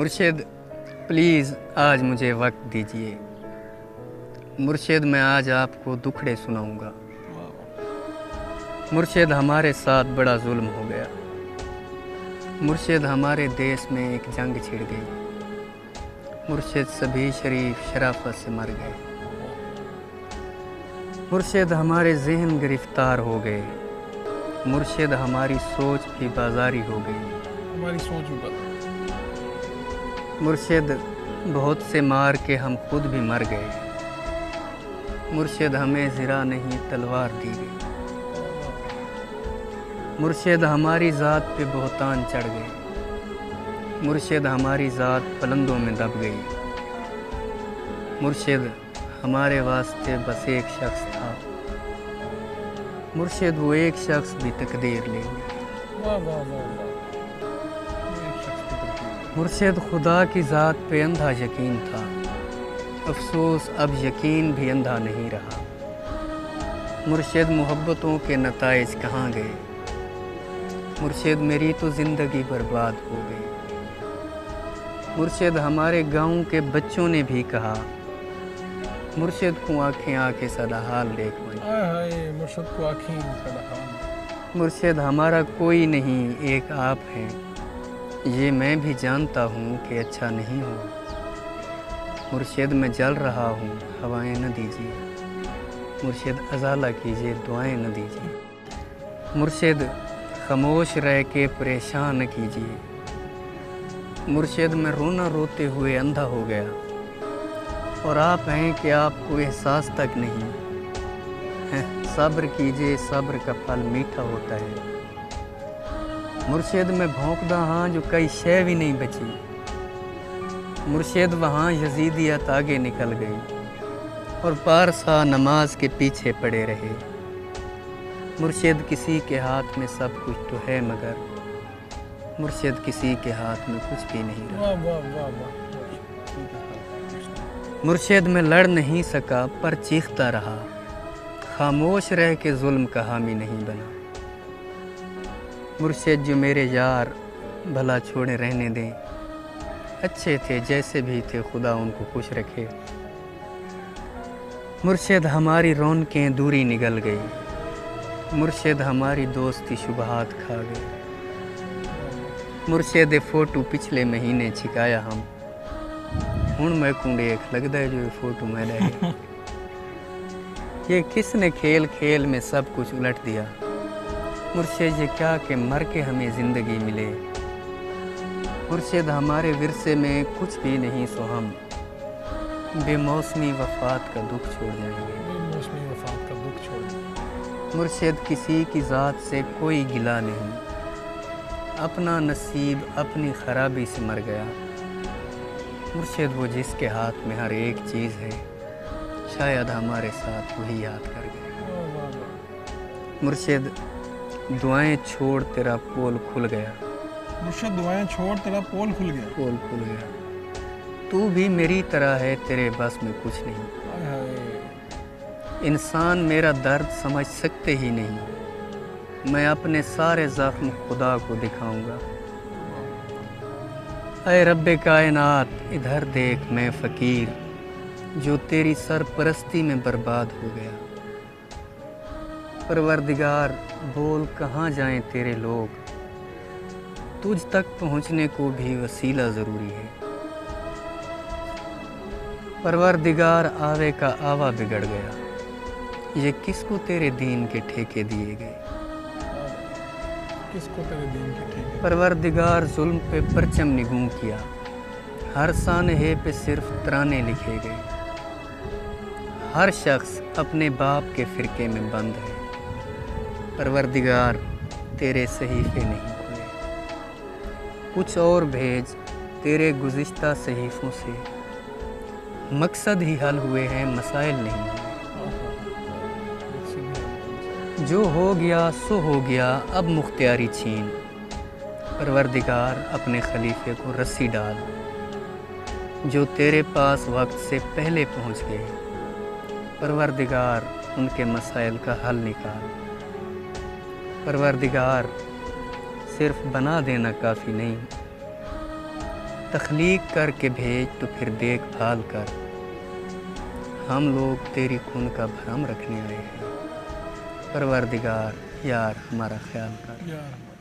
مرشد پلیز آج مجھے وقت دیجیے۔ مرشد میں آج آپ کو دکھڑے سناؤں گا۔ مرشد ہمارے ساتھ بڑا ظلم ہو گیا۔ مرشد ہمارے دیس میں ایک جنگ چھڑ گئی۔ مرشد سبھی شریف شرافت سے مر گئے۔ مرشد ہمارے ذہن گرفتار ہو گئے۔ مرشد ہماری سوچ بھی بازاری ہو گئی۔ ہماری سوچ بھی بدل۔ مرشد بہت سے مار کے ہم خود بھی مر گئے۔ مرشد ہمیں زرہ نہیں تلوار دی گئی۔ مرشد ہماری ذات پہ بہتان چڑھ گئے۔ مرشد ہماری ذات پلندوں میں دب گئی۔ مرشد ہمارے واسطے بس ایک شخص تھا۔ مرشد وہ ایک شخص بھی تقدیر لے گئی۔ مرشد خدا کی ذات پہ اندھا یقین تھا۔ افسوس اب یقین بھی اندھا نہیں رہا۔ مرشد محبتوں کے نتائج کہاں گئے؟ مرشد میری تو زندگی برباد ہو گئی۔ مرشد ہمارے گاؤں کے بچوں نے بھی کہا، مرشد کو آنکھیں آنکھیں سدا حال دیکھ بھائی۔ مرشد کو آنکھیں سدا حال۔ مرشد ہمارا کوئی نہیں، ایک آپ ہیں۔ یہ میں بھی جانتا ہوں کہ اچھا نہیں ہو۔ مرشد میں جل رہا ہوں، ہوائیں نہ دیجیے۔ مرشد ازالہ کیجیے، دعائیں نہ دیجیے۔ مرشد خاموش رہ کے پریشان نہ کیجیے۔ مرشد میں رونا روتے ہوئے اندھا ہو گیا، اور آپ ہیں کہ آپ کو احساس تک نہیں۔ صبر کیجیے، صبر کا پھل میٹھا ہوتا ہے۔ مرشد میں بھونکدا ہاں جو کئی شے بھی نہیں بچی۔ مرشد وہاں یزیدیت آگے نکل گئی، اور پارسا نماز کے پیچھے پڑے رہے۔ مرشد کسی کے ہاتھ میں سب کچھ تو ہے، مگر مرشد کسی کے ہاتھ میں کچھ بھی نہیں رہا۔ مرشد میں لڑ نہیں سکا پر چیختا رہا، خاموش رہ کے ظلم کا حامی نہیں بنا۔ مرشد جو میرے یار بھلا چھوڑے رہنے دیں، اچھے تھے جیسے بھی تھے، خدا ان کو خوش رکھے۔ مرشد ہماری رونقیں دوری نگل گئی۔ مرشد ہماری دوستی شبہات کھا گئی۔ مرشد فوٹو پچھلے مہینے چھکایا ہم، ہن میں کو دیکھ لگتا ہے جو یہ فوٹو میں رہے۔ یہ کس نے کھیل کھیل میں سب کچھ الٹ دیا؟ مرشد یہ کیا کہ مر کے ہمیں زندگی ملے۔ مرشد ہمارے ورثے میں کچھ بھی نہیں، سو ہم بے موسمی وفات کا دکھ چھوڑ جائیں گے۔ بے موسمی وفات کا دکھ چھوڑ جائیں گے۔ مرشد کسی کی ذات سے کوئی گلہ نہیں، اپنا نصیب اپنی خرابی سے مر گیا۔ مرشد وہ جس کے ہاتھ میں ہر ایک چیز ہے، شاید ہمارے ساتھ وہی یاد کر گئے۔ مرشد دعائیں چھوڑ تیرا پول کھل گیا۔ مرشد دعائیں چھوڑ تیرا پول کھل گیا۔ پول کھل گیا۔ تو بھی میری طرح ہے، تیرے بس میں کچھ نہیں۔ انسان میرا درد سمجھ سکتے ہی نہیں، میں اپنے سارے زخم خدا کو دکھاؤں گا۔ اے رب کائنات ادھر دیکھ، میں فقیر جو تیری سرپرستی میں برباد ہو گیا۔ پروردگار بول کہاں جائیں تیرے لوگ، تجھ تک پہنچنے کو بھی وسیلہ ضروری ہے۔ پروردگار آوے کا آوا بگڑ گیا، یہ کس کو تیرے دین کے ٹھیکے دیے گئے۔ کس کو تیرے دین کے ٹھیکے؟ پروردگار ظلم پہ پرچم نگوں کیا، ہر سانحے پہ صرف ترانے لکھے گئے۔ ہر شخص اپنے باپ کے فرقے میں بند ہے۔ پروردگار تیرے صحیفے نہیں کھلے، کچھ اور بھیج تیرے گزشتہ صحیفوں سے۔ مقصد ہی حل ہوئے ہیں، مسائل نہیں ہوئے۔ جو ہو گیا سو ہو گیا، اب مختیاری چھین۔ پروردگار اپنے خلیفے کو رسی ڈال، جو تیرے پاس وقت سے پہلے پہنچ گئے۔ پروردگار ان کے مسائل کا حل نکال۔ پروردگار صرف بنا دینا کافی نہیں، تخلیق کر کے بھیج تو پھر دیکھ بھال کر، ہم لوگ تیری خون کا بھرم رکھنے آئے ہیں، پروردگار یار ہمارا خیال کر۔ یا رب۔